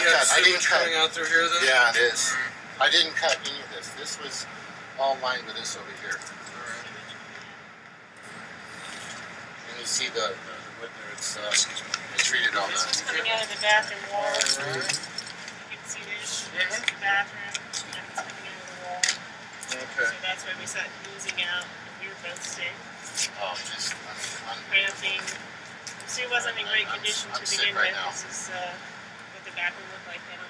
cut. I didn't cut. Coming out through here, then? Yeah, it is. I didn't cut any of this. This was all lined with this over here. And you see the wood there, it's treated on This that. was coming out of the bathroom wall. You can see this. There's the bathroom, and it's coming out of the wall. Okay. So that's why we started oozing out. We were both sick. Oh, just, Cramping. So it wasn't in great condition to begin with. Now. This is what the bathroom looked like then on.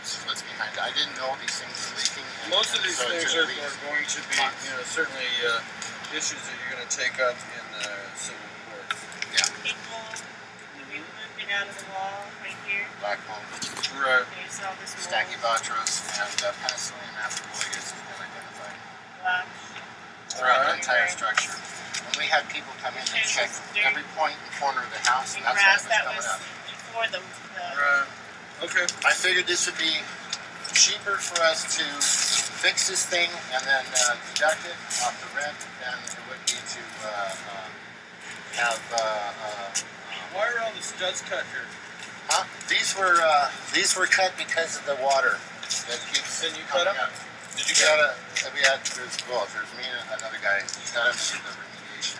This is what's behind it. I didn't know these things were leaking. Most of these things are going to be, certainly issues that you're going to take up in the civil court. Yeah. People, we moved it out of the wall right here. Black hole. Right. Okay, so all this mold. Stachybotrys and penicillium amphiboides has been identified. Black. Throughout the entire structure. And we had people come in and check every point and corner of the house, and that's what was coming up. Before the Okay. I figured this would be cheaper for us to fix this thing and then deduct it off the rent than it would be to have. Why are all the studs cut here? Huh? These were cut because of the water that keeps. Then you cut them? Up. Did you cut it? We had there's me and another guy. We cut them and did the remediation.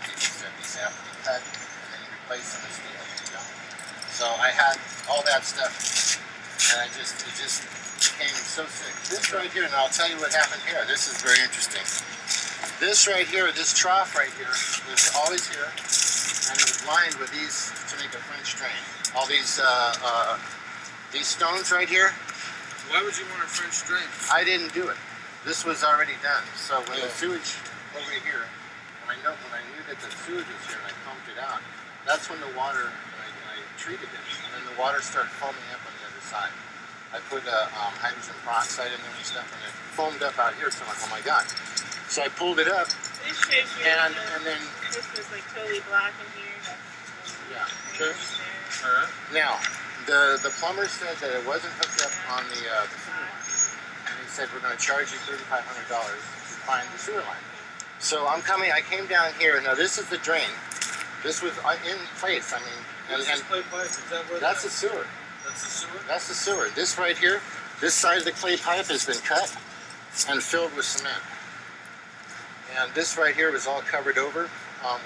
These have to be cut and then you replace them as steel. You know? So I had all that stuff, and it just became so sick. This right here, and I'll tell you what happened here. This is very interesting. This right here, this trough right here, was always here, and it was lined with these to make a French drain. All these stones right here. Why would you want a French drain? I didn't do it. This was already done. So when the sewage over here, when I knew that the sewage was here and I pumped it out, that's when the water, I treated it, and then the water started foaming up on the other side. I put hydrogen peroxide in there and stuff, and it foamed up out here, so I'm like, oh my God. So I pulled it up, this shows you and then... This was like totally black in here. Yeah. Okay. Alright. Now, the plumber said that it wasn't hooked up on the sewer line. And he said, we're going to charge you $3,500 to find the sewer line. So I came down here. Now this is the drain. This was in place. I mean, Is clay pipe? Is that where that's the sewer. That's the sewer? That's the sewer. This right here, this side of the clay pipe has been cut and filled with cement. And this right here was all covered over.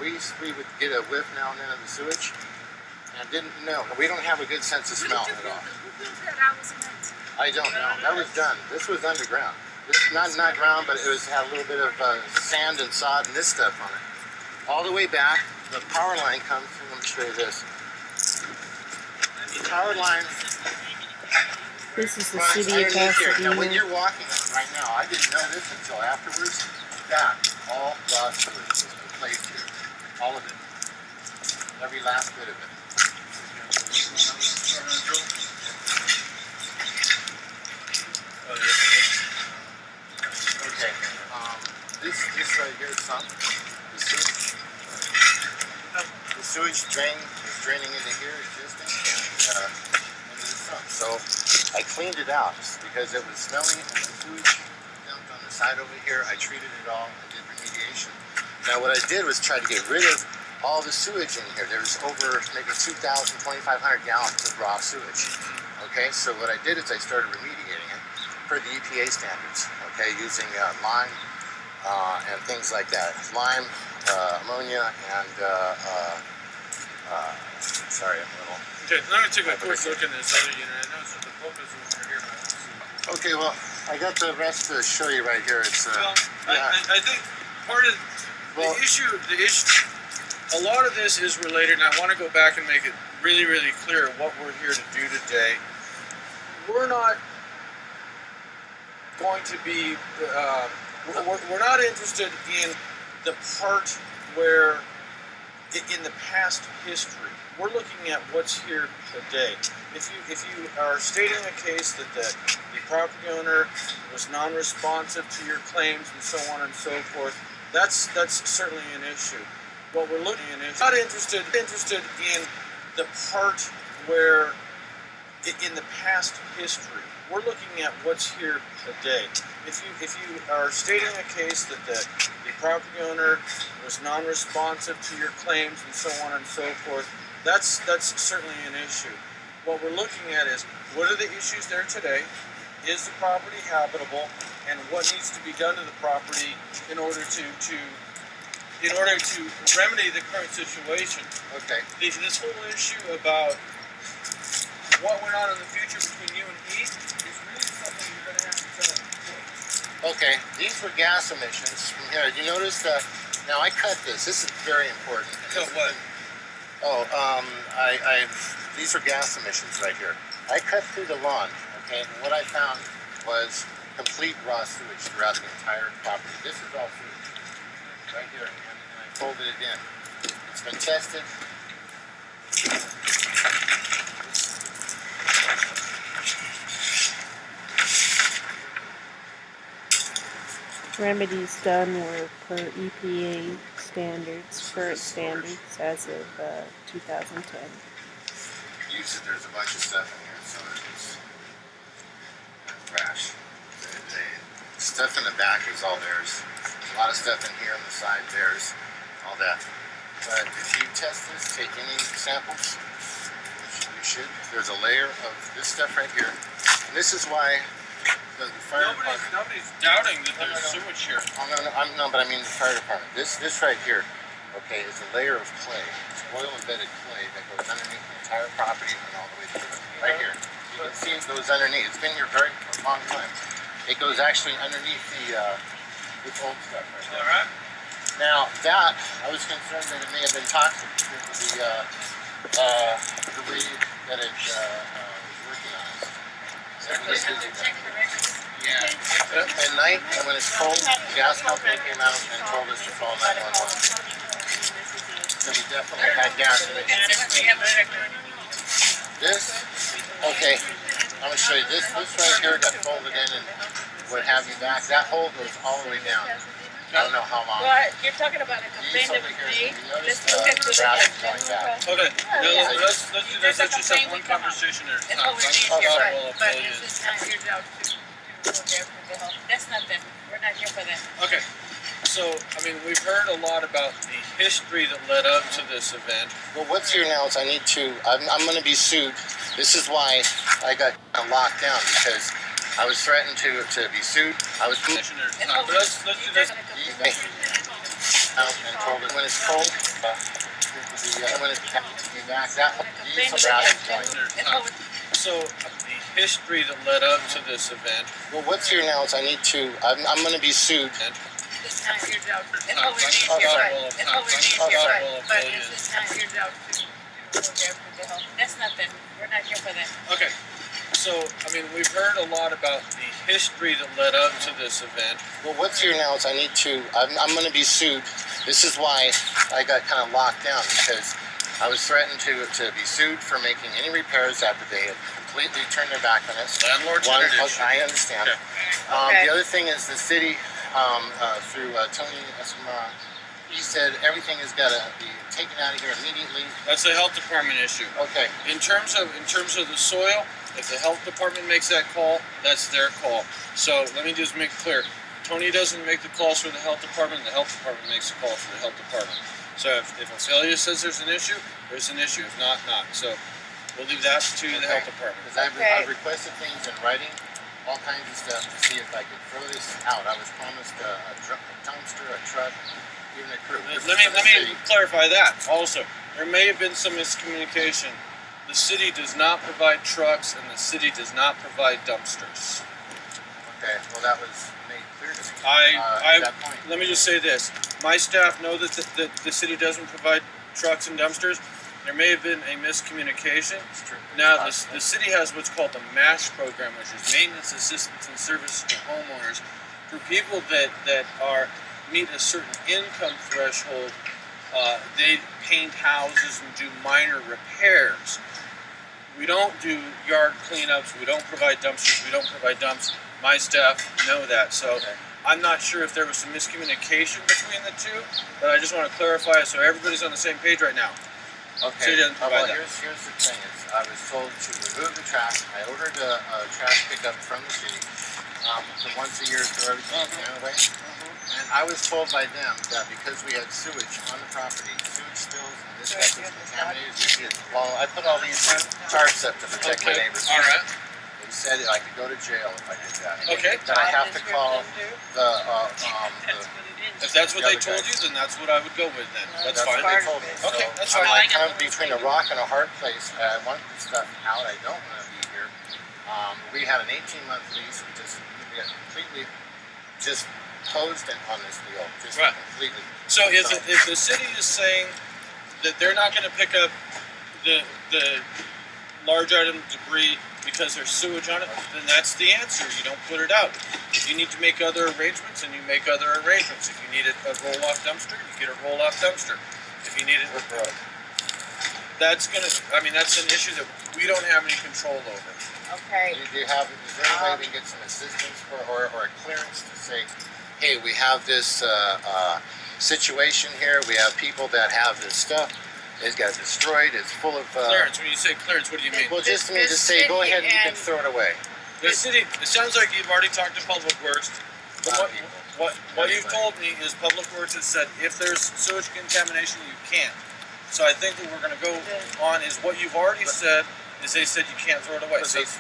We would get a whiff now and then of the sewage, and didn't know. We don't have a good sense of smell at all. I don't know. That was done. This was underground. This is not ground, but it had a little bit of sand and sod and this stuff on it. All the way back, the power line comes through. Let me show you this. The power line. This is the city of Pasadena. Now, when you're walking on it right now, I didn't know this until afterwards. That all raw sewage was placed here. All of it. Every last bit of it. Okay. This right here is some. The sewage drain is draining into here, existing, and into the sump. So I cleaned it out because it was smelly and the sewage dumped on the side over here. I treated it all and did remediation. Now what I did was try to get rid of all the sewage in here. There was over maybe 2,000, 2,500 gallons of raw sewage. Okay, so what I did is I started remediating it per the EPA standards. Okay, using lime and things like that. Lime, ammonia, and sorry, I'm a little. Okay, I'm going to take a quick look at this other unit. I know it's the focus over here. Okay, well, I got the rest to show you right here. It's well, yeah. I think part of the issue, a lot of this is related, and I want to go back and make it really, really clear what we're here to do today. We're not going to be, we're not interested in the part where, in the past history, we're looking at what's here today. If you are stating a case that the property owner was non-responsive to your claims and so on and so forth, that's certainly an issue. What we're looking at is not interested in the part where, in the past history, we're looking at what's here today. If you are stating a case that the property owner was non-responsive to your claims and so on and so forth, that's certainly an issue. what we're looking at is what are the issues there today? Is the property habitable? And what needs to be done to the property in order to remedy the current situation? Okay. This whole issue about what went on in the future between you and he is really something you're going to have to tell. Okay, these were gas emissions from here. You notice that? Now I cut this. This is very important. Cut what? These are gas emissions right here. I cut through the lawn, okay, and what I found was complete raw sewage throughout the entire property. This is all sewage, right here, and I folded it in. It's been tested. Remedies done were per EPA standards, current standards as of 2010. There's a bunch of stuff in here, so it's trash. The stuff in the back is all theirs. There's a lot of stuff in here on the side, theirs, all that. But if you test this, take any samples, you should. There's a layer of this stuff right here. And this is why the fire department... Nobody's doubting that there's sewage here. No, but I mean the fire department. This right here, okay, is a layer of clay. It's oil-embedded clay that goes underneath the entire property and all the way through. Right here. You can see it goes underneath. It's been here for a long time. It goes actually underneath this old stuff right there. All right. Now that, I was concerned that it may have been toxic because of the way that it was working on us. Yeah. At night, and when it's cold, the gas company came out and told us to call 911. So we definitely had gas in it. This, okay, I'm going to show you this. This right here got folded in and what have you back. That hole goes all the way down. I don't know how long. Well, you're talking about a complaint that was made. Let's look at the Okay, let's do this. Let's just have one conversation there. It's over here, but it's just not your job to go there for the help. That's not them. We're not here for that. Okay. So, I mean, we've heard a lot about the history that led up to this event. Well, what's here now is I'm going to be sued. This is why I got locked down, because I was threatened to be sued. I was Let's do this. out and told it when it's cold, when it's back, So, the history that led up to this event. Well, what's here now is I'm going to be sued. It's not your job. It's over here. It's over here. But it's just not your job to go there for the help. That's not them. We're not here for that. Okay. So, I mean, we've heard a lot about the history that led up to this event. Well, what's here now is I'm going to be sued. This is why I got kind of locked down, because I was threatened to be sued for making any repairs after they had completely turned their back on us. Landlord's I understand. Okay. The other thing is the city, through Tony Escamillia, he said everything has got to be taken out of here immediately. That's a health department issue. Okay. In terms of the soil, if the health department makes that call, that's their call. So let me just make it clear. Tony doesn't make the calls for the health department makes the call for the health department. So if Ofelia says there's an issue, there's an issue. If not, not. So we'll leave that to the health department. Because I've requested things in writing, all kinds of stuff, to see if I could throw this out. I was promised a dumpster, a truck, even a crew. Let me clarify that also. There may have been some miscommunication. The city does not provide trucks, and the city does not provide dumpsters. Okay, well that was made clear to me at that point. Let me just say this. My staff know that the city doesn't provide trucks and dumpsters. There may have been a miscommunication. Now, the city has what's called the MASH program, which is Maintenance, Assistance, and Services to Homeowners. For people that meet a certain income threshold, they paint houses and do minor repairs. We don't do yard cleanups. We don't provide dumpsters. We don't provide dumps. My staff know that. So I'm not sure if there was some miscommunication between the two, but I just want to clarify it so everybody's on the same page right now. Okay. City doesn't provide that. Here's the thing: is I was told to remove the trash. I ordered a trash pickup from the city. So once a year, throw everything away. And I was told by them that because we had sewage on the property, sewage spills, and this stuff was contaminated. You see it. Well, I put all these tarps up to protect my neighbors. All right. They said I could go to jail if I did that. Okay. That I have to call the If that's what they told you, then that's what I would go with then. That's fine. what they told me. Okay, So that's I'm fine. like kind of between a rock and a hard place. I want this stuff out. I don't want to be here. We had an 18-month lease. We got completely just closed in on this deal. Just Right. completely. So if the city is saying that they're not going to pick up the large item debris because there's sewage on it, then that's the answer. You don't put it out. If you need to make other arrangements, and you make other arrangements. If you need a roll-off dumpster, you get a roll-off dumpster. If you need it, that's an issue that we don't have any control over. Okay. Is there any way we can get some assistance or a clearance to say, hey, we have this situation here. We have people that have this stuff. It got destroyed. It's full of. Clearance. When you say clearance, what do you mean? Well, just me to say, go ahead and you can throw it away. The city. It sounds like you've already talked to Public Works. But what you've told me is Public Works has said if there's sewage contamination, you can't. So I think what we're going to go on is what you've already said. Is they said you can't throw it away. So yes,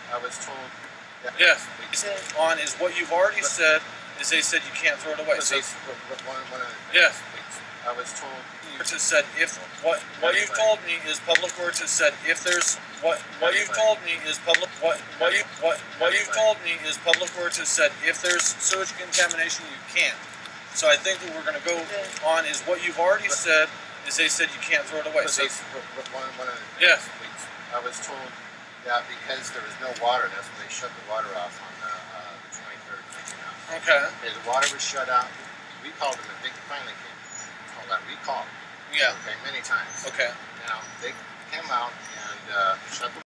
I was told. Yes. On is what you've already said. Is they said you can't throw it away. So yes. I was told. Works has said if what you've told me is Public Works has said if there's what you've told me is what you've told me is Public Works has said if there's sewage contamination you can't. So I think what we're going to go on is what you've already said is they said you can't throw it away. So yes. I was told that because there was no water, that's when they shut the water off on the 23rd. Okay. The water was shut out. We called them and they finally came. We called. Yeah. Okay, many times. Okay. Now they came out and shut the